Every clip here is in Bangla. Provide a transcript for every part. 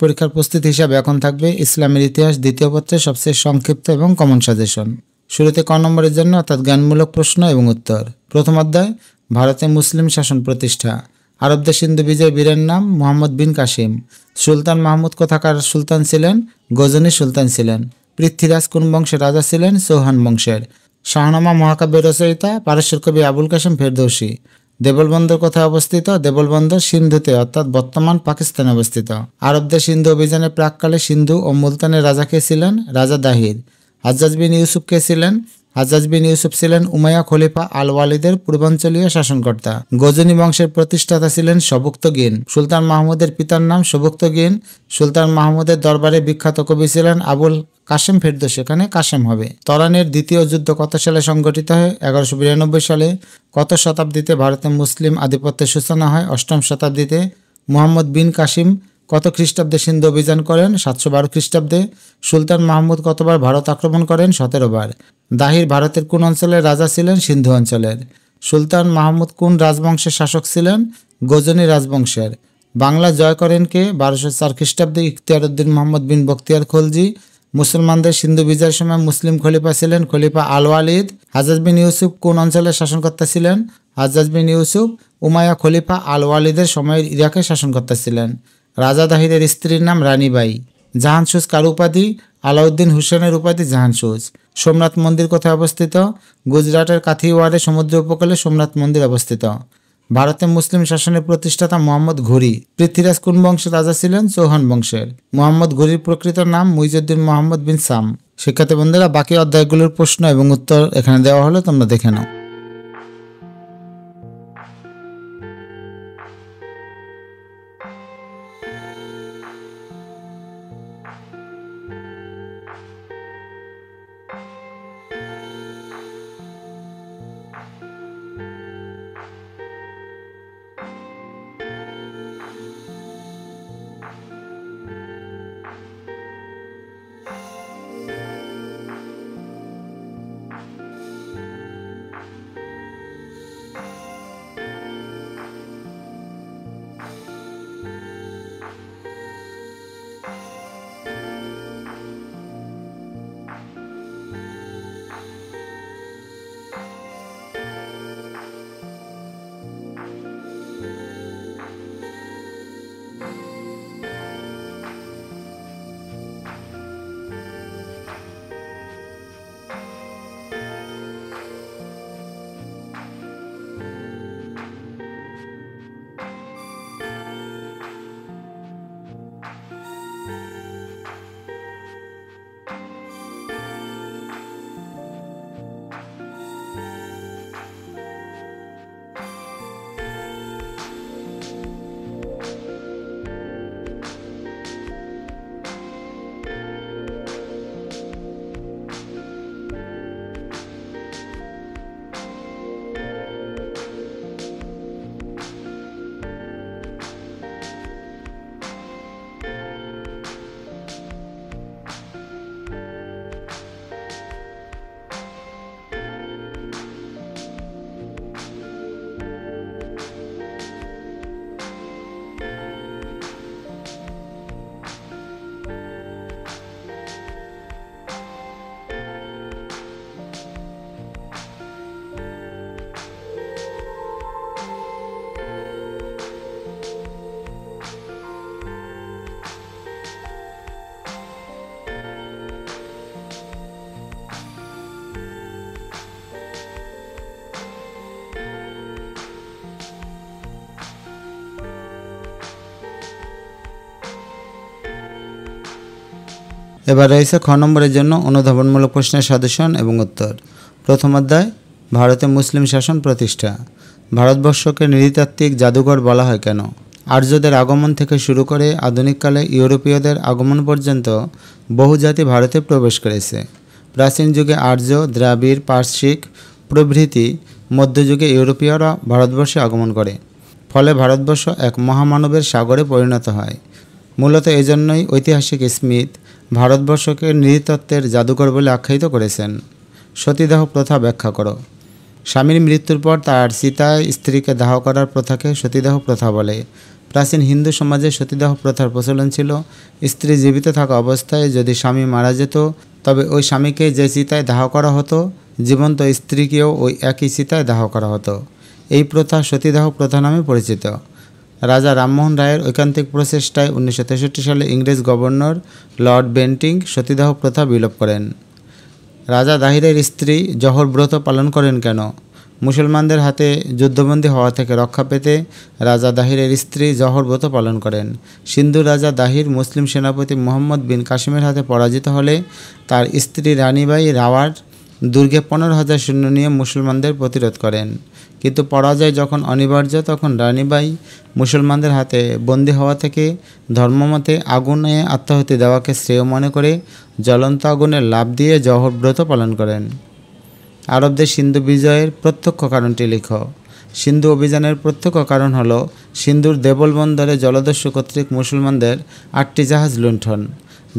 পরীক্ষার প্রস্তুতি হিসাবে এখন থাকবে ইসলামের ইতিহাস দ্বিতীয় পত্রের সবচেয়ে সংক্ষিপ্ত এবং কমন সাজেশন। শুরুতে ক নম্বরের জন্য অর্থাৎ জ্ঞানমূলক প্রশ্ন এবং উত্তর। প্রথম অধ্যায়, ভারতে মুসলিম শাসন প্রতিষ্ঠা। আরবদের সিন্ধু বিজয় বীরের নাম মুহাম্মদ বিন কাসিম। সুলতান মাহমুদ কোথাকার সুলতান ছিলেন? গজনী সুলতান ছিলেন। পৃথ্বীরাজ কোন বংশের রাজা ছিলেন? চৌহান বংশের। শাহনামা মহাকাব্যের রচয়িতা পারস্যের কবি আবুল কাসেম ফেরদৌসী। দেবল বন্দর কোথায় অবস্থিত? দেবল বন্দর সিন্ধুতে অর্থাৎ বর্তমান পাকিস্তানে অবস্থিত। আরবদের সিন্ধু অভিযানের প্রাককালে সিন্ধু ও মুলতানের রাজা কে ছিলেন? রাজা দাহির। হাজ্জাজ বিন ইউসুফ কে ছিলেন? হাজ্জাজ বিন ইউসুফ ছিলেন উমাইয়া খলিফা আল ওয়ালিদের পূর্বাঞ্চলীয় শাসনকর্তা। গজনী বংশের প্রতিষ্ঠাতা ছিলেন সবুক্তগিন। সুলতান মাহমুদের পিতার নাম সবুক্তগিন। সুলতান মাহমুদের দরবারে বিখ্যাত কবি ছিলেন আবুল কাসেম ফেরদৌসী, এখানে কাসেম হবে। তরানের দ্বিতীয় যুদ্ধ কত সালে সংঘটিত হয়? 1192 সালে। কত শতাব্দীতে ভারতে মুসলিম আধিপত্যের সূচনা হয়? 8ম শতাব্দীতে। মুহাম্মদ বিন কাসিম কত খ্রিস্টাব্দে সিন্ধু অভিযান করেন? 712 খ্রিস্টাব্দে। সুলতান মাহমুদ কতবার ভারত আক্রমণ করেন? 17 বার। দাহির ভারতের কোন অঞ্চলের রাজা ছিলেন? সিন্ধু অঞ্চলের। সুলতান মাহমুদ কোন রাজবংশের শাসক ছিলেন? গজনী রাজবংশের। বাংলা জয় করেন কে? 1204 খ্রিস্টাব্দে ইখতিয়ার উদ্দিন মোহাম্মদ বিন বখতিয়ার খলজি। মুসলমানদের সিন্ধু বিজয়ের সময় মুসলিম খলিফা ছিলেন খলিফা আল ওয়ালিদ। হাজ্জাজ বিন ইউসুফ কোন অঞ্চলের শাসনকর্তা ছিলেন? হাজ্জাজ বিন ইউসুফ উমাইয়া খলিফা আল ওয়ালিদের সময়ের ইরাকের শাসনকর্তা ছিলেন। রাজা দাহিরের স্ত্রীর নাম রানীবাই। জাহানসুজ কার উপাধি? আলাউদ্দিন হুসেনের উপাধি জাহানসুজ। সোমনাথ মন্দির কোথায় অবস্থিত? গুজরাটের কাথিওয়াড়ে সমুদ্র উপকূলে সোমনাথ মন্দির অবস্থিত। ভারতে মুসলিম শাসনের প্রতিষ্ঠাতা মোহাম্মদ ঘুরি। পৃথ্বীরাজ কোন বংশের রাজা ছিলেন? চৌহান বংশের। মোহাম্মদ ঘুরির প্রকৃত নাম মুইজউদ্দিন মোহাম্মদ বিন সাম। শিক্ষার্থী বন্ধুরা, বাকি অধ্যায়গুলোর প্রশ্ন এবং উত্তর এখানে দেওয়া হলো, তোমরা দেখে নাও। এবার রয়েছে খ নম্বরের জন্য অনুধাবনমূলক প্রশ্নের সাজেশন এবং উত্তর। প্রথম অধ্যায়, ভারতে মুসলিম শাসন প্রতিষ্ঠা। ভারতবর্ষকে নৃতাত্ত্বিক জাদুঘর বলা হয় কেন? আর্যদের আগমন থেকে শুরু করে আধুনিককালে ইউরোপীয়দের আগমন পর্যন্ত বহু জাতি ভারতে প্রবেশ করেছে। প্রাচীন যুগে আর্য, দ্রাবিড়, পারসিক প্রভৃতি, মধ্যযুগে ইউরোপীয়রা ভারতবর্ষে আগমন করে। ফলে ভারতবর্ষ এক মহামানবের সাগরে পরিণত হয়। মূলত এজন্যই ঐতিহাসিক স্মিথ ভারতবর্ষকে নৃতত্ত্বের জাদুঘর বলে আখ্যায়িত করেছেন। সতীদাহ প্রথা ব্যাখ্যা করো। স্বামীর মৃত্যুর পর তার চিতায় স্ত্রীকে দাহ করার প্রথাকে সতীদাহ প্রথা বলে। প্রাচীন হিন্দু সমাজে সতীদাহ প্রথার প্রচলন ছিল। স্ত্রী জীবিত থাকা অবস্থায় যদি স্বামী মারা যেত তবে ওই স্বামীকে যে চিতায় দাহ করা হতো জীবন্ত স্ত্রীকেও ওই একই চিতায় দাহ করা হতো। এই প্রথা সতীদাহ প্রথা নামে পরিচিত। রাজা রামমোহন রায়ের ঐকান্তিক প্রচেষ্টায় 1963 সালে ইংরেজ গভর্নর লর্ড বেন্টিং সতীদাহ প্রথা বিলোপ করেন। রাজা দাহিরের স্ত্রী জহর ব্রত পালন করেন কেন? মুসলমানদের হাতে যুদ্ধবন্দী হওয়া থেকে রক্ষা পেতে রাজা দাহিরের স্ত্রী জহর ব্রত পালন করেন। সিন্ধুর রাজা দাহির মুসলিম সেনাপতি মুহাম্মদ বিন কাসিমের হাতে পরাজিত হলে তার স্ত্রী রানীবাই রাওয়ার দুর্গে 15,000 সৈন্য নিয়ে মুসলমানদের প্রতিরোধ করেন। কিন্তু পরাজয় যখন অনিবার্য তখন রানীবাই মুসলমানদের হাতে বন্দী হওয়া থেকে ধর্মমতে আগুনে আত্মাহুতি দেওয়াকে শ্রেয় মনে করে জ্বলন্ত আগুনে লাফ দিয়ে জহর ব্রত পালন করেন। আরবদের সিন্ধু বিজয়ের প্রত্যক্ষ কারণটি লিখো। সিন্ধু অভিযানের প্রত্যক্ষ কারণ হলো সিন্ধুর দেবল বন্দরে জলদস্যু কর্তৃক মুসলমানদের 8টি জাহাজ লুণ্ঠন।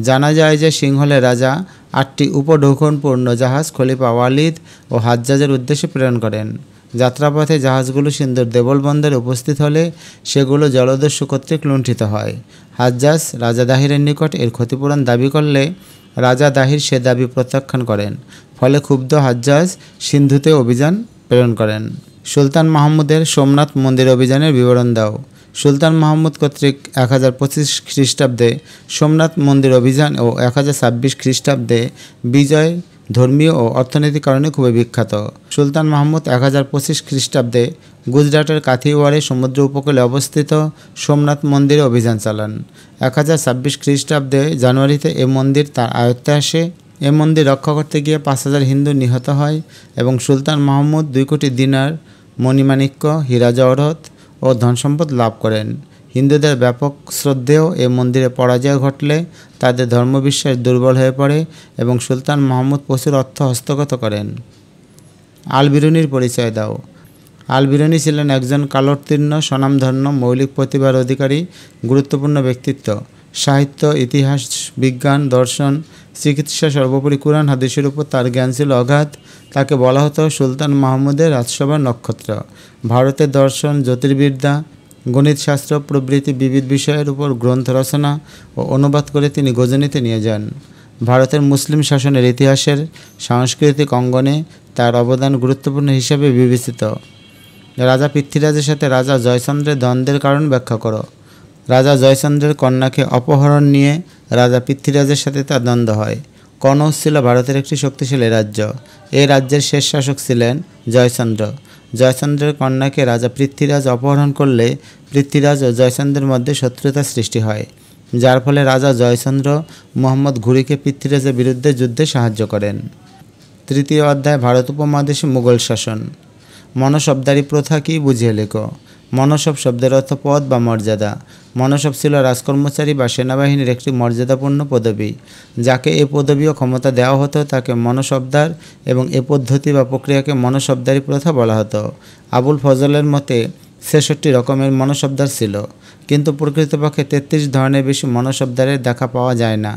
জানা যায় যে সিংহলের রাজা 8টি উপঢৌকনপূর্ণ জাহাজ খলিফা ওয়ালিদ ও হাজ্জাজের উদ্দেশ্যে প্রেরণ করেন। যাত্রাপথে জাহাজগুলো সিন্ধুর দেবল বন্দরে উপস্থিত হলে সেগুলো জলদস্যু কর্তৃক লুণ্ঠিত হয়। হাজ্জাজ রাজা দাহিরের নিকট এর ক্ষতিপূরণ দাবি করলে রাজা দাহির সে দাবি প্রত্যাখ্যান করেন। ফলে ক্ষুব্ধ হাজ্জাজ সিন্ধুতে অভিযান প্রেরণ করেন। সুলতান মাহমুদের সোমনাথ মন্দির অভিযানের বিবরণ দাও। সুলতান মাহমুদ কর্তৃক 1025 খ্রিস্টাব্দে সোমনাথ মন্দির অভিযান ও 1026 খ্রিস্টাব্দে বিজয় ধর্মীয় ও অর্থনৈতিক কারণে খুবই বিখ্যাত। সুলতান মাহমুদ 1025 খ্রিস্টাব্দে গুজরাটের কাথিওয়াড়ে সমুদ্র উপকূলে অবস্থিত সোমনাথ মন্দিরে অভিযান চালান। 1026 খ্রিস্টাব্দে জানুয়ারিতে এ মন্দির তার আয়ত্তে আসে। এ মন্দির রক্ষা করতে গিয়ে 5,000 হিন্দু নিহত হয় এবং সুলতান মাহমুদ 2 কোটি দিনার, মণিমাণিক্য, হীরা জওহরত ও ধনসম্পদ লাভ করেন। হিন্দুদের ব্যাপক শ্রদ্ধেয় এ মন্দিরে পরাজয় ঘটলে তাদের ধর্মবিশ্বাস দুর্বল হয়ে পড়ে এবং সুলতান মাহমুদ প্রচুর অর্থ হস্তগত করেন। আল বিরুনির পরিচয় দাও। আল বিরুনি ছিলেন একজন কালোত্তীর্ণ, স্বনামধন্য, মৌলিক প্রতিভার অধিকারী গুরুত্বপূর্ণ ব্যক্তিত্ব। সাহিত্য, ইতিহাস, বিজ্ঞান, দর্শন, চিকিৎসা, সর্বোপরি কুরআন হাদিসের উপর তার জ্ঞান ছিল অগাধ। তাকে বলা হতো সুলতান মাহমুদের রাজসভার নক্ষত্র। ভারতের দর্শন, জ্যোতির্বিদ্যা, গণিতশাস্ত্র প্রভৃতি বিবিধ বিষয়ের উপর গ্রন্থ রচনা ও অনুবাদ করে তিনি গজনিতে নিয়ে যান। ভারতের মুসলিম শাসনের ইতিহাসের সাংস্কৃতিক অঙ্গনে তার অবদান গুরুত্বপূর্ণ হিসেবে বিবেচিত। রাজা পৃথ্বীরাজের সাথে রাজা জয়চন্দ্রের দ্বন্দ্বের কারণ ব্যাখ্যা করো। রাজা জয়চন্দ্রের কন্যাকে অপহরণ নিয়ে রাজা পৃথ্বীরাজের সাথে তার দ্বন্দ্ব হয়। কনৌজ ছিল ভারতের একটি শক্তিশালী রাজ্য। এই রাজ্যের শেষ শাসক ছিলেন জয়চন্দ্র। জয়চন্দ্রের কন্যাকে রাজা পৃথ্বীরাজ অপহরণ করলে পৃথ্বীরাজ ও জয়চন্দ্রের মধ্যে শত্রুতা সৃষ্টি হয়, যার ফলে রাজা জয়চন্দ্র মুহাম্মদ ঘুরিকে পৃথ্বীরাজের বিরুদ্ধে যুদ্ধে সাহায্য করেন। তৃতীয় অধ্যায় ভারত উপমহাদেশে মুঘল শাসন। মনসবদারি প্রথা কি বুঝিয়ে লেখো। মনসব শব্দের অর্থ পদ বা মর্যাদা। মনসব ছিল রাজকর্মচারী বা সেনাবাহিনীর একটি মর্যাদাপূর্ণ পদবি। যাকে এ পদবি ও ক্ষমতা দেওয়া হতো তাকে মনসবদার এবং এ পদ্ধতি বা প্রক্রিয়াকে মনসবদারি প্রথা বলা হতো। আবুল ফজলের মতে 66 রকমের মনসবদার ছিল, কিন্তু প্রকৃতপক্ষে 33 ধরনের বেশি মনসবদারের দেখা পাওয়া যায় না।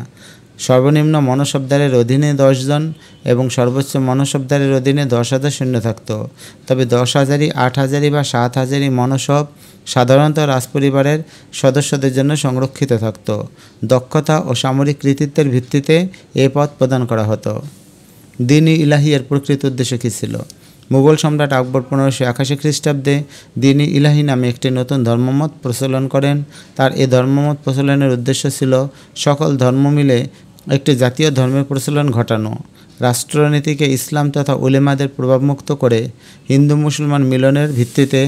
সর্বনিম্ন মনসবদারের অধীনে 10 জন এবং সর্বোচ্চ মনসবদারের অধীনে 10,000 সৈন্য থাকত। তবে 10,000, 8,000 বা 7,000 মনসব সাধারণত রাজপরিবারের সদস্যদের জন্য সংরক্ষিত থাকত। দক্ষতা ও সামরিক কৃতিত্বের ভিত্তিতে এ পদ প্রদান করা হতো। দ্বীন-ই ইলাহি এর প্রকৃত উদ্দেশ্য কী ছিল? মুঘল সম্রাট আকবর 1581 খ্রিস্টাব্দে দ্বীন-ই ইলাহি নামে একটি নতুন ধর্মমত প্রচলন করেন। তার এ ধর্মমত প্রচলনের উদ্দেশ্য ছিল সকল ধর্ম মিলে একটি জাতীয় ধর্মের প্রচলন ঘটানো, রাষ্ট্রনীতিকে ইসলাম তথা উলেমাদের প্রভাবমুক্ত করে হিন্দু মুসলমান মিলনের ভিত্তিতে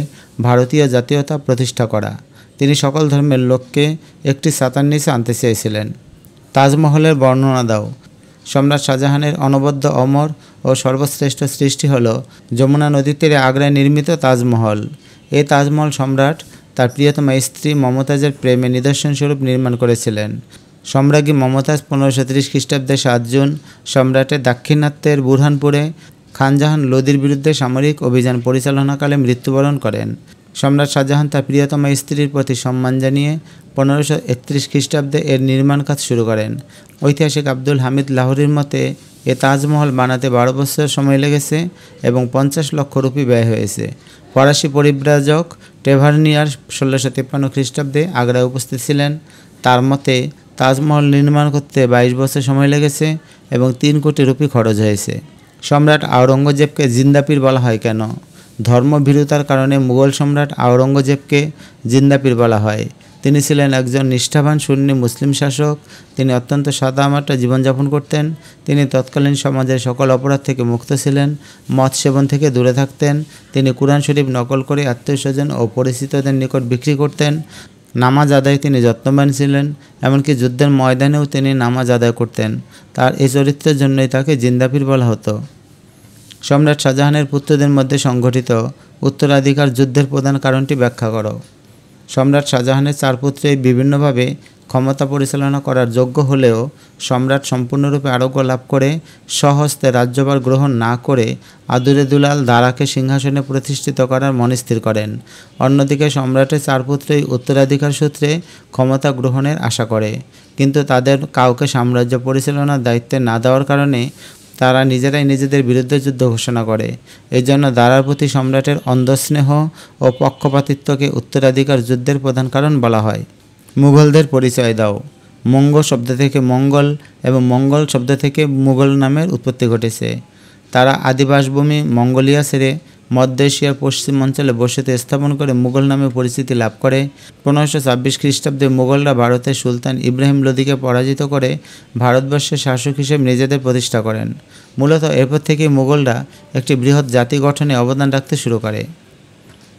ভারতীয় জাতীয়তা প্রতিষ্ঠা করা। তিনি সকল ধর্মের লোককে একটি ছাতার নিচে আনতে চেয়েছিলেন। তাজমহলের বর্ণনা দাও। সম্রাট শাহজাহানের অনবদ্য, অমর ও সর্বশ্রেষ্ঠ সৃষ্টি হল যমুনা নদীর তীরে আগ্রায় নির্মিত তাজমহল। এই তাজমহল সম্রাট তার প্রিয়তমা স্ত্রী মমতাজের প্রেমে নিদর্শনস্বরূপ নির্মাণ করেছিলেন। সম্রাজ্ঞী মমতাজ 1530 খ্রিস্টাব্দে 7 জুন সম্রাটের দাক্ষিণাত্যের বুরহানপুরে খানজাহান লোদির বিরুদ্ধে সামরিক অভিযান পরিচালনাকালে মৃত্যুবরণ করেন। সম্রাট শাহজাহান তার প্রিয়তমা স্ত্রীর প্রতি সম্মান জানিয়ে 1531 খ্রিস্টাব্দে এর নির্মাণ কাজ শুরু করেন। ঐতিহাসিক আব্দুল হামিদ লাহোরির মতে এ তাজমহল বানাতে 12 বছর সময় লেগেছে এবং 50 লক্ষ রুপি ব্যয় হয়েছে। ফরাসি পরিব্রাজক টেভার্নিয়ার 1653 খ্রিস্টাব্দে আগ্রায় উপস্থিত ছিলেন। তার মতে তাজমহল নির্মাণ করতে 22 বছর সময় লেগেছে এবং 3 কোটি রুপি খরচ হয়েছে। সম্রাট আওরঙ্গজেবকে জিন্দাপীর বলা হয় কেন? ধর্মভীরুতার কারণে মুঘল সম্রাট আওরঙ্গজেবকে জিন্দাপীর বলা হয়। তিনি ছিলেন একজন নিষ্ঠাবান সুন্নি মুসলিম শাসক। তিনি অত্যন্ত সাদামাটা জীবনযাপন করতেন। তিনি তৎকালীন সমাজের সকল অপরাধ থেকে মুক্ত ছিলেন। মদ সেবন থেকে দূরে থাকতেন। তিনি কুরআন শরীফ নকল করে আত্মীয়স্বজন ও পরিচিতদের নিকট বিক্রি করতেন। নামাজ আদায়ে তিনি যত্নবান ছিলেন। এমনকি যুদ্ধের ময়দানেও তিনি নামাজ আদায় করতেন। তার এই চরিত্রের জন্যই তাকে জিন্দাপীর বলা হতো। সম্রাট শাহজাহানের পুত্রদের মধ্যে সংঘটিত উত্তরাধিকার যুদ্ধের প্রধান কারণটি ব্যাখ্যা করো। সম্রাট শাহজাহানের 4 পুত্রই বিভিন্নভাবে ক্ষমতা পরিচালনা করার যোগ্য হলেও সম্রাট সম্পূর্ণরূপে আরোগ্য লাভ করে স্বহস্তে রাজ্যভার গ্রহণ না করে আদুরে দুলাল দারাকে সিংহাসনে প্রতিষ্ঠিত করার মনস্থির করেন। অন্যদিকে সম্রাটের 4 পুত্রই উত্তরাধিকার সূত্রে ক্ষমতা গ্রহণের আশা করে, কিন্তু তাদের কাউকে সাম্রাজ্য পরিচালনার দায়িত্বে না দেওয়ার কারণে তারা নিজেরাই নিজেদের বিরুদ্ধে যুদ্ধ ঘোষণা করে। এই জন্য দারার প্রতি সম্রাটের অন্ধস্নেহ ও পক্ষপাতিত্বকে উত্তরাধিকার যুদ্ধের প্রধান কারণ বলা হয়। মুঘলদের পরিচয় দাও। মঙ্গ শব্দ থেকে মঙ্গল এবং মঙ্গল শব্দ থেকে মুঘল নামের উৎপত্তি ঘটেছে। তারা আদিবাসভূমি মঙ্গোলিয়া ছেড়ে মধ্য এশিয়ার পশ্চিম অঞ্চলে বসতি স্থাপন করে মুঘল নামে পরিচিতি লাভ করে। 1526 খ্রিস্টাব্দে মুঘলরা ভারতের সুলতান ইব্রাহিম লোদিকে পরাজিত করে ভারতবর্ষের শাসক হিসেবে নিজেদের প্রতিষ্ঠা করেন। মূলত এরপর থেকেই মুঘলরা একটি বৃহৎ জাতি গঠনে অবদান রাখতে শুরু করে।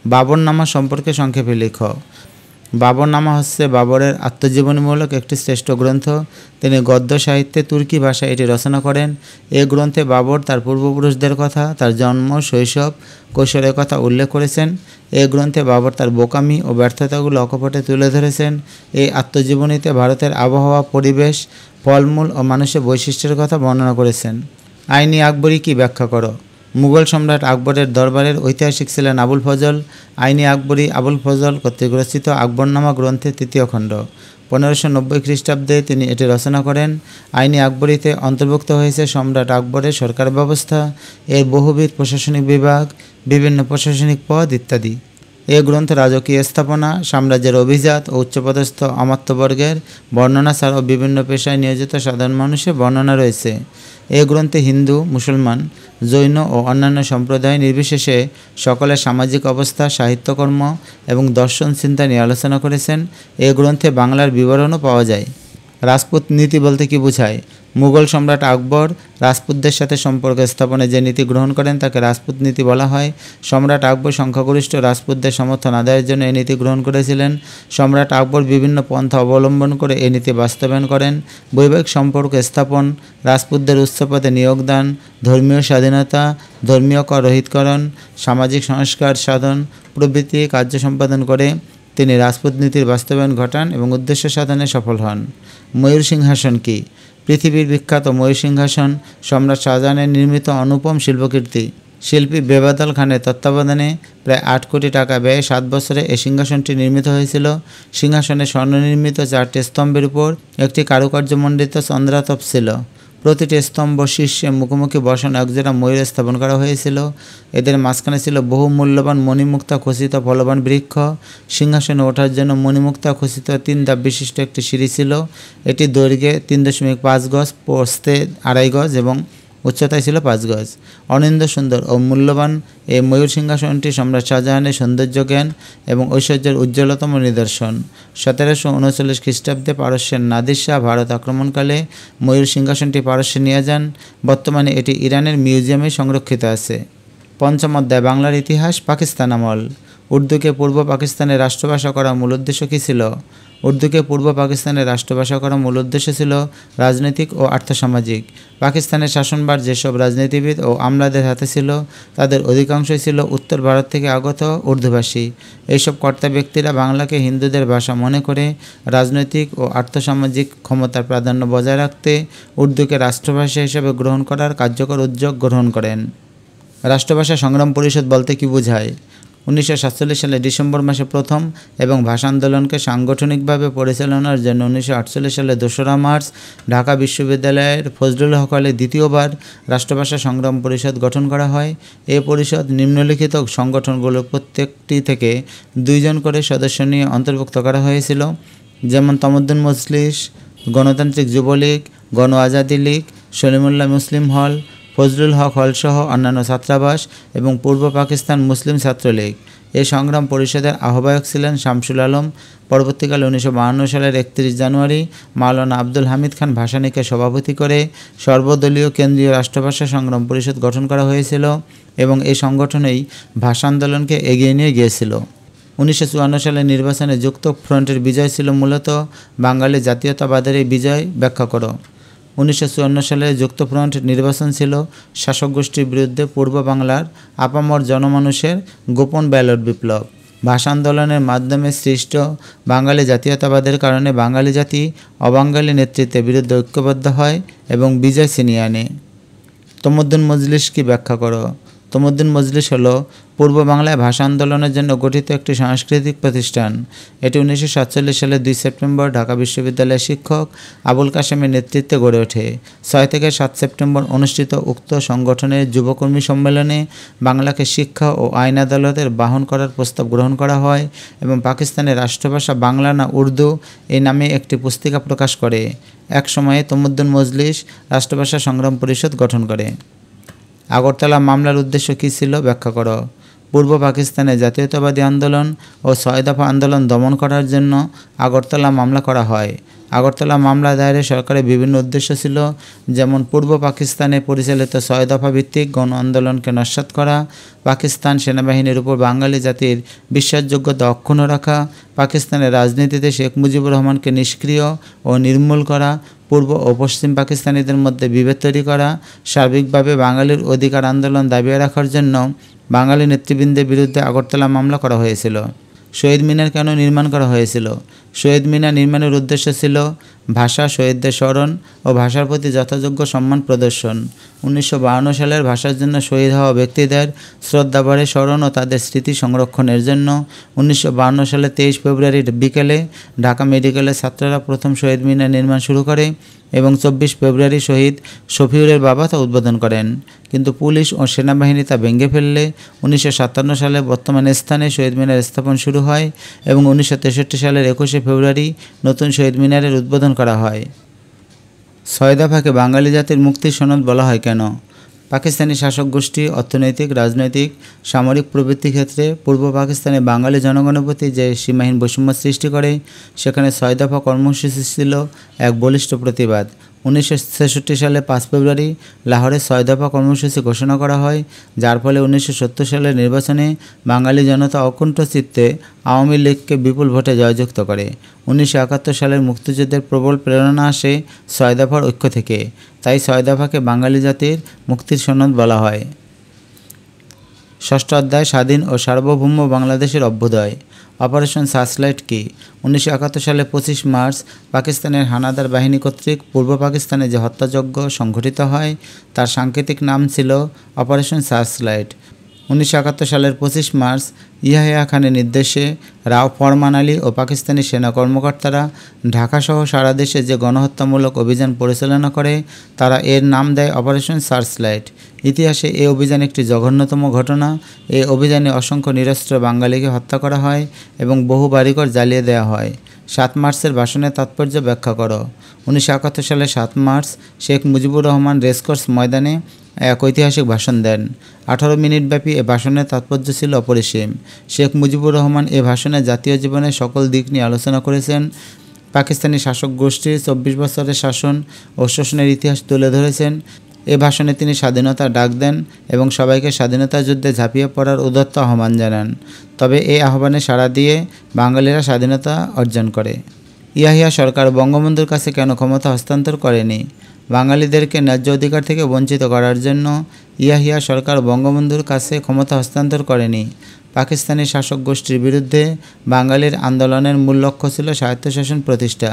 বাবরনামা সম্পর্কে সংক্ষেপে লেখো। বাবরনামা হচ্ছে বাবরের আত্মজীবনীমূলক একটি শ্রেষ্ঠ গ্রন্থ। তিনি গদ্য সাহিত্যে তুর্কি ভাষায় এটি রচনা করেন। এই গ্রন্থে বাবর তার পূর্বপুরুষদের কথা, তার জন্ম, শৈশব, কৈশোরের কথা উল্লেখ করেছেন। এই গ্রন্থে বাবর তার বোকামি ও ব্যর্থতাগুলো অকপটে তুলে ধরেছেন। এই আত্মজীবনীতে ভারতের আবহাওয়া, পরিবেশ, ফলমূল ও মানুষের বৈশিষ্ট্যের কথা বর্ণনা করেছেন। আইনি আকবরী কি ব্যাখ্যা করো। মুঘল সম্রাট আকবরের দরবারের ঐতিহাসিক ছিলেন আবুল ফজল। আইনি আকবরী আবুল ফজল কর্তৃক রচিত আকবরনামা গ্রন্থের 3য় খণ্ড। 1590 খ্রিস্টাব্দে তিনি এটি রচনা করেন। আইনি আকবরীতে অন্তর্ভুক্ত হয়েছে সম্রাট আকবরের সরকার ব্যবস্থা, এর বহুবিধ প্রশাসনিক বিভাগ, বিভিন্ন প্রশাসনিক পদ ইত্যাদি। এই গ্রন্থে রাজকীয় স্থাপনা, সাম্রাজ্যের অভিজাত ও উচ্চপদস্থ অমাত্যবর্গের বর্ণনা ছাড়াও বিভিন্ন পেশায় নিয়োজিত সাধারণ মানুষের বর্ণনা রয়েছে। এই গ্রন্থে হিন্দু, মুসলমান, জৈন ও অন্যান্য সম্প্রদায় নির্বিশেষে সকলের সামাজিক অবস্থা, সাহিত্যকর্ম এবং দর্শন চিন্তা নিয়ে আলোচনা করেছেন। এই গ্রন্থে বাংলার বিবরণও পাওয়া যায়। রাজপুত নীতি বলতে কী বোঝায়? মুঘল সম্রাট আকবর রাজপুতদের সাথে সম্পর্ক স্থাপনে যে নীতি গ্রহণ করেন তাকে রাজপুত নীতি বলা হয়। সম্রাট আকবর সংখ্যাগরিষ্ঠ রাজপুতদের সমর্থন আদায়ের জন্য এই নীতি গ্রহণ করেছিলেন। সম্রাট আকবর বিভিন্ন পন্থা অবলম্বন করে এই নীতি বাস্তবায়ন করেন। বৈবাহিক সম্পর্ক স্থাপন, রাজপুতদের উচ্চপদে নিয়োগদান, ধর্মীয় স্বাধীনতা, ধর্মীয় কর রহিতকরণ, সামাজিক সংস্কার সাধন প্রভৃতি কার্য সম্পাদন করে তিনি রাজপুত নীতির বাস্তবায়ন ঘটান এবং উদ্দেশ্য সাধনে সফল হন। ময়ূর সিংহাসন কি? পৃথিবীর বিখ্যাত ময়ূর সিংহাসন সম্রাট শাহজাহানের নির্মিত অনুপম শিল্পকীর্তি। শিল্পী বেবাদল খানের তত্ত্বাবধানে প্রায় 8 কোটি টাকা ব্যয়ে 7 বছরে এই সিংহাসনটি নির্মিত হয়েছিল। সিংহাসনে স্বর্ণনির্মিত 4টি স্তম্ভের উপর একটি কারুকার্যমণ্ডিত চন্দ্রাতপ ছিল। প্রতিটি স্তম্ভ শীর্ষে মুখোমুখি বসানো একজোড়া ময়ূর স্থাপন করা হয়েছিল। এদের মাঝখানে ছিল বহু মূল্যবান মণিমুক্তা খচিত ফলবান বৃক্ষ। সিংহাসনে ওঠার জন্য মণিমুক্তা খচিত 3 ধাপ বিশিষ্ট একটি সিঁড়ি ছিল। এটি দৈর্ঘ্যে 3.5 গজ, প্রস্থে 2.5 গজ এবং উচ্চতায় ছিল 5 গজ। অনিন্দ্য সুন্দর ও মূল্যবান এই ময়ূর সিংহাসনটি সম্রাট শাহজাহানের সৌন্দর্য জ্ঞান এবং ঐশ্বর্যের উজ্জ্বলতম নিদর্শন। 1739 খ্রিস্টাব্দে পারস্যের নাদির শাহ ভারত আক্রমণকালে ময়ূর সিংহাসনটি পারস্যে নিয়ে যান। বর্তমানে এটি ইরানের মিউজিয়ামে সংরক্ষিত আছে। পঞ্চম অধ্যায় বাংলার ইতিহাস, পাকিস্তান আমল। উর্দুকে পূর্ব পাকিস্তানের রাষ্ট্রভাষা করার মূল উদ্দেশ্য কী ছিল? উর্দুকে পূর্ব পাকিস্তানের রাষ্ট্রভাষা করার মূল উদ্দেশ্য ছিল রাজনৈতিক ও আর্থসামাজিক। পাকিস্তানের শাসনভার যেসব রাজনীতিবিদ ও আমলাদের হাতে ছিল তাদের অধিকাংশই ছিল উত্তর ভারত থেকে আগত উর্দুভাষী। এইসব কর্তা ব্যক্তিরা বাংলাকে হিন্দুদের ভাষা মনে করে রাজনৈতিক ও আর্থসামাজিক ক্ষমতার প্রাধান্য বজায় রাখতে উর্দুকে রাষ্ট্রভাষা হিসেবে গ্রহণ করার কার্যকর উদ্যোগ গ্রহণ করেন। রাষ্ট্রভাষা সংগ্রাম পরিষদ বলতে কী বোঝায়? 1947 সালে ডিসেম্বর মাসে প্রথম এবং ভাষা আন্দোলনকে সাংগঠনিকভাবে পরিচালনার জন্য 1948 সালে 2রা মার্চ ঢাকা বিশ্ববিদ্যালয়ের ফজলুল হক হলে দ্বিতীয়বার রাষ্ট্রভাষা সংগ্রাম পরিষদ গঠন করা হয়। এ পরিষদ নিম্নলিখিত সংগঠনগুলোর প্রত্যেকটি থেকে 2 জন করে সদস্য নিয়ে অন্তর্ভুক্ত করা হয়েছিল, যেমন তমদ্দুন মজলিস, গণতান্ত্রিক যুবলীগ, গণ আজাদি লীগ, সলিমুল্লাহ মুসলিম হল, ফজলুল হক হলসহ অন্যান্য ছাত্রাবাস এবং পূর্ব পাকিস্তান মুসলিম ছাত্রলীগ। এই সংগ্রাম পরিষদের আহ্বায়ক ছিলেন শামসুল আলম। পরবর্তীকালে 1952 সালের 31 জানুয়ারি মাওলানা আব্দুল হামিদ খান ভাসানীকে সভাপতি করে সর্বদলীয় কেন্দ্রীয় রাষ্ট্রভাষা সংগ্রাম পরিষদ গঠন করা হয়েছিল এবং এই সংগঠনেই ভাষা আন্দোলনকে এগিয়ে নিয়ে গিয়েছিল। 1954 সালের নির্বাচনে যুক্ত ফ্রন্টের বিজয় ছিল মূলত বাঙালি জাতীয়তাবাদের এই বিজয় ব্যাখ্যা করো। 1954 সালে যুক্তফ্রন্ট নির্বাচন ছিল শাসক গোষ্ঠীর বিরুদ্ধে পূর্ব বাংলার আপামর জনমানুষের গোপন ব্যালট বিপ্লব। ভাষা আন্দোলনের মাধ্যমে সৃষ্ট বাঙালি জাতীয়তাবাদের কারণে বাঙালি জাতি অবাঙালি নেতৃত্বের বিরুদ্ধে ঐক্যবদ্ধ হয় এবং বিজয় ছিনিয়ে আনে। তমদ্দুন মজলিস কি ব্যাখ্যা করো। তমদ্দুন মজলিস হলো পূর্ব বাংলায় ভাষা আন্দোলনের জন্য গঠিত একটি সাংস্কৃতিক প্রতিষ্ঠান। এটি 1947 সালের 2 সেপ্টেম্বর ঢাকা বিশ্ববিদ্যালয়ের শিক্ষক আবুল কাশেমের নেতৃত্বে গড়ে ওঠে। 6 থেকে 7 সেপ্টেম্বর অনুষ্ঠিত উক্ত সংগঠনের যুবকর্মী সম্মেলনে বাংলাকে শিক্ষা ও আইন আদালতের বাহন করার প্রস্তাব গ্রহণ করা হয় এবং পাকিস্তানের রাষ্ট্রভাষা বাংলা না উর্দু এই নামে একটি পুস্তিকা প্রকাশ করে। এক সময়ে তমদ্দুন মজলিস রাষ্ট্রভাষা সংগ্রাম পরিষদ গঠন করে। আগরতলা মামলার উদ্দেশ্য কী ছিল ব্যাখ্যা করো। পূর্ব পাকিস্তানে জাতীয়তাবাদী আন্দোলন ও 6 দফা আন্দোলন দমন করার জন্য আগরতলা মামলা করা হয়। আগরতলা মামলা দায়েরে সরকারের বিভিন্ন উদ্দেশ্য ছিল, যেমন পূর্ব পাকিস্তানে পরিচালিত 6 দফা ভিত্তিক গণ আন্দোলনকে নস্যাৎ করা, পাকিস্তান সেনাবাহিনীর উপর বাঙালি জাতির বিশ্বাসযোগ্যতা অক্ষুণ্ণ রাখা, পাকিস্তানের রাজনীতিতে শেখ মুজিবুর রহমানকে নিষ্ক্রিয় ও নির্মূল করা, পূর্ব ও পশ্চিম পাকিস্তানিদের মধ্যে বিভেদ তৈরি করা, সার্বিকভাবে বাঙালির অধিকার আন্দোলন দাবিয়ে রাখার জন্য বাঙালি নেতৃবৃন্দের বিরুদ্ধে আগরতলা মামলা করা হয়েছিল। শহীদ মিনার কেন নির্মাণ করা হয়েছিল? শহীদ মিনার নির্মাণের উদ্দেশ্য ছিল ভাষা শহীদদের স্মরণ ও ভাষার প্রতি যথাযোগ্য সম্মান প্রদর্শন। 1952 সালের ভাষার জন্য শহীদ হওয়া ব্যক্তিদের শ্রদ্ধাভরে স্মরণ ও তাদের স্মৃতি সংরক্ষণের জন্য 1952 সালের 23 ফেব্রুয়ারি বিকেলে ঢাকা মেডিকেলের ছাত্ররা প্রথম শহীদ মিনার নির্মাণ শুরু করে এবং 24 ফেব্রুয়ারি শহীদ শফিউরের বাবা তা উদ্বোধন করেন। কিন্তু পুলিশ ও সেনাবাহিনী তা ভেঙে ফেললে 1957 সালে বর্তমান স্থানে শহীদ মিনার স্থাপন শুরু হয় এবং 1963 সালের 21 ফেব্রুয়ারি নতুন শহীদ মিনারের উদ্বোধন করা হয়। 6 দফাকে বাঙালি জাতির মুক্তির সনদ বলা হয় কেন? পাকিস্তানি শাসক গোষ্ঠী অর্থনৈতিক, রাজনৈতিক, সামরিক প্রবৃত্তির ক্ষেত্রে পূর্ব পাকিস্তানে বাঙালি জনগণের প্রতি যে সীমাহীন বৈষম্য সৃষ্টি করে, সেখানে 6 দফা কর্মসূচি ছিল এক বলিষ্ঠ প্রতিবাদ। 1966 সালে 5 ফেব্রুয়ারি লাহোরে 6 দফা কর্মসূচি ঘোষণা করা হয়, যার ফলে 1970 সালের নির্বাচনে বাঙালি জনতা অকুণ্ঠ চিত্তে আওয়ামী লীগকে বিপুল ভোটে জয়যুক্ত করে। 1971 সালের মুক্তিযুদ্ধের প্রবল প্রেরণা আসে 6 দফার ঐক্য থেকে, তাই 6 দফাকে বাঙালি জাতির মুক্তির সনদ বলা হয়। ষষ্ঠ অধ্যায় স্বাধীন ও সার্বভৌম বাংলাদেশের অভ্যুদয়। অপারেশন সার্চলাইট কি? 1971 সালে 25 মার্চ পাকিস্তানের হানাদার বাহিনী কর্তৃক পূর্ব পাকিস্তানে যে হত্যাযজ্ঞ সংঘটিত হয় তার সাংকেতিক নাম ছিল অপারেশন সার্চলাইট। 1971 সালের 25 মার্চ ইয়াহিয়া খানের নির্দেশে রাও ফরমান আলী ও পাকিস্তানি সেনা কর্মকর্তারা ঢাকাসহ সারা দেশে যে গণহত্যামূলক অভিযান পরিচালনা করে তারা এর নাম দেয় অপারেশন সার্চলাইট। ইতিহাসে এই অভিযান একটি জঘন্যতম ঘটনা। এই অভিযানে অসংখ্য নিরস্ত্র বাঙালিকে হত্যা করা হয় এবং বহু বাড়িঘর জ্বালিয়ে দেওয়া হয়। 7 মার্চের ভাষণের তাৎপর্য ব্যাখ্যা করো। 1971 সালের 7 মার্চ শেখ মুজিবুর রহমান রেসকোর্স ময়দানে এক ঐতিহাসিক ভাষণ দেন। 18 মিনিটব্যাপী এ ভাষণের তাৎপর্য ছিল অপরিসীম। শেখ মুজিবুর রহমান এ ভাষণে জাতীয় জীবনের সকল দিক নিয়ে আলোচনা করেছেন। পাকিস্তানি শাসক গোষ্ঠীর 24 বছরের শাসন ও শোষণের ইতিহাস তুলে ধরেছেন। এ ভাষণে তিনি স্বাধীনতার ডাক দেন এবং সবাইকে স্বাধীনতা যুদ্ধে ঝাঁপিয়ে পড়ার উদাত্ত আহ্বান জানান। তবে এই আহ্বানে সাড়া দিয়ে বাঙালিরা স্বাধীনতা অর্জন করে। ইয়াহিয়া সরকার বঙ্গবন্ধুর কাছে কেন ক্ষমতা হস্তান্তর করেনি? বাঙালিদেরকে ন্যায্য অধিকার থেকে বঞ্চিত করার জন্য ইয়াহিয়া সরকার বঙ্গবন্ধুর কাছে ক্ষমতা হস্তান্তর করেনি। পাকিস্তানি শাসক গোষ্ঠীর বিরুদ্ধে বাঙালির আন্দোলনের মূল লক্ষ্য ছিল স্বায়ত্তশাসন প্রতিষ্ঠা,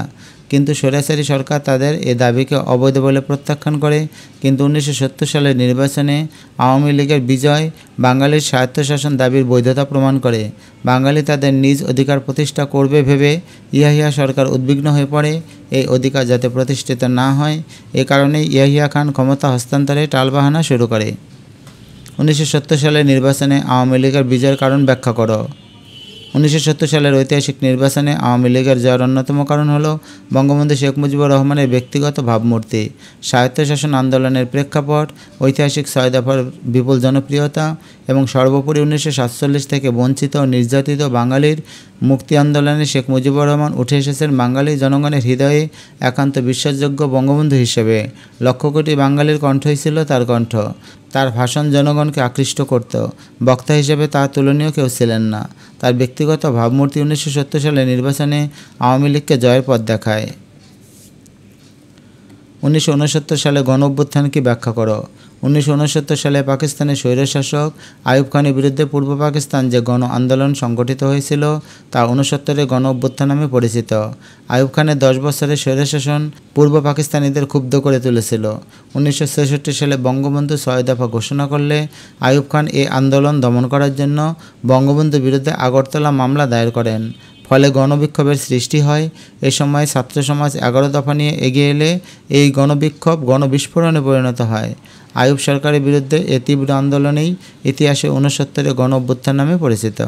কিন্তু স্বৈরাচারী সরকার তাদের এ দাবিকে অবৈধ বলে প্রত্যাখ্যান করে। কিন্তু 1970 সালের নির্বাচনে আওয়ামী লীগের বিজয় বাঙালির স্বায়ত্তশাসন দাবির বৈধতা প্রমাণ করে। বাঙালি তাদের নিজ অধিকার প্রতিষ্ঠা করবে ভেবে ইয়াহিয়া সরকার উদ্বিগ্ন হয়ে পড়ে। এই অধিকার যাতে প্রতিষ্ঠিত না হয়, এ কারণেই ইয়াহিয়া খান ক্ষমতা হস্তান্তরে টালবাহানা শুরু করে। 1970 সালের নির্বাচনে আওয়ামী লীগের বিজয়ের কারণ ব্যাখ্যা করো। 1970 সালের ঐতিহাসিক নির্বাচনে আওয়ামী লীগের জয়ের অন্যতম কারণ হলো বঙ্গবন্ধু শেখ মুজিবুর রহমানের ব্যক্তিগত ভাবমূর্তি, স্বায়ত্তশাসন আন্দোলনের প্রেক্ষাপট, ঐতিহাসিক 6 দফার বিপুল জনপ্রিয়তা এবং সর্বোপরি 1947 থেকে বঞ্চিত ও নির্যাতিত বাঙালির মুক্তি আন্দোলনে শেখ মুজিবুর রহমান উঠে এসেছেন বাঙালি জনগণের হৃদয়ে একান্ত বিশ্বাসযোগ্য বঙ্গবন্ধু হিসেবে। লক্ষ কোটি বাঙালির কণ্ঠই ছিল তার কণ্ঠ। তার ভাষণ জনগণকে আকৃষ্ট করত। বক্তা হিসেবে তার তুলনীয় কেউ ছিলেন না। তার ব্যক্তিগত ভাবমূর্তি 1970 সালের নির্বাচনে আওয়ামী লীগকে জয়ের পথ দেখায়। 1969 সালে গণ-অভ্যুত্থান কি ব্যাখ্যা করো। 1969 সালে পাকিস্তানের স্বৈরশাসক আইয়ুব খানের বিরুদ্ধে পূর্ব পাকিস্তান যে গণ আন্দোলন সংগঠিত হয়েছিল তা 69-এর গণ-অভ্যুত্থান নামে পরিচিত। আইয়ুব খানের 10 বছরের স্বৈরশাসন পূর্ব পাকিস্তানিদের ক্ষুব্ধ করে তুলেছিল। 1966 সালে বঙ্গবন্ধু 6 দফা ঘোষণা করলে আইয়ুব খান এই আন্দোলন দমন করার জন্য বঙ্গবন্ধুর বিরুদ্ধে আগরতলা মামলা দায়ের করেন। ফলে গণবিক্ষোভের সৃষ্টি হয়। এ সময় ছাত্র সমাজ 11 দফা নিয়ে এগিয়ে এলে এই গণবিক্ষোভ গণবিস্ফোরণে পরিণত হয়। আইয়ুব সরকারের বিরুদ্ধে এ তীব্র আন্দোলনেই ইতিহাসে 69-এর গণ-অভ্যুত্থান নামে পরিচিত।